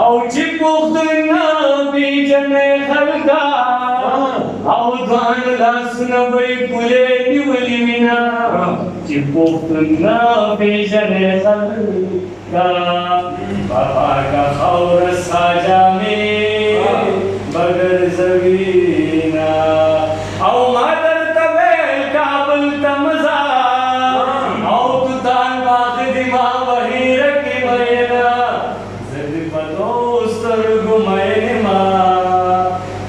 او چې پوښتنه پیژنې خلکا او ځان لاسونه به پولې نیولې وینا چې پوښتنه پیژنې خلکا بابا کا خور ساجامې بغیر زوینا او ما درته ویل کابل ته مزه او تو دان باغ دی ما بهیر کې وینا زد په دوستر ګمای ما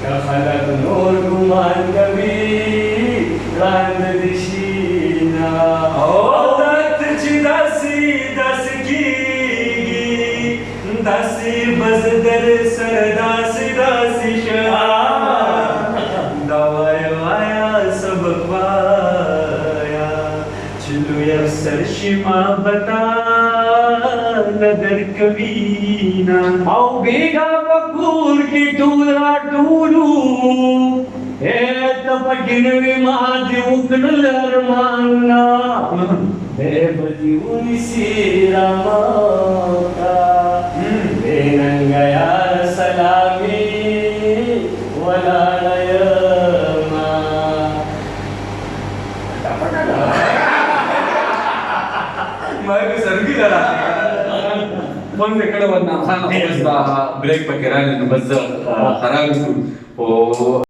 که خلک نور ګمان کوي راند دي شینا او دت چې داسي کیږي داسي بز در سر داسي شا دا وایا سبق وایا چلو یفسر شما بتا ندر کبینا او بیگا پکور کی ټولا ټولو ته پګنوي ما دې وکړل ارمانا دې بدیونی سیراما کا دیننګ یار سلامي ولا یما مګ سرګی لرا فون کړه ورنه خان بریک پکې راغلی نو بس خراب شو او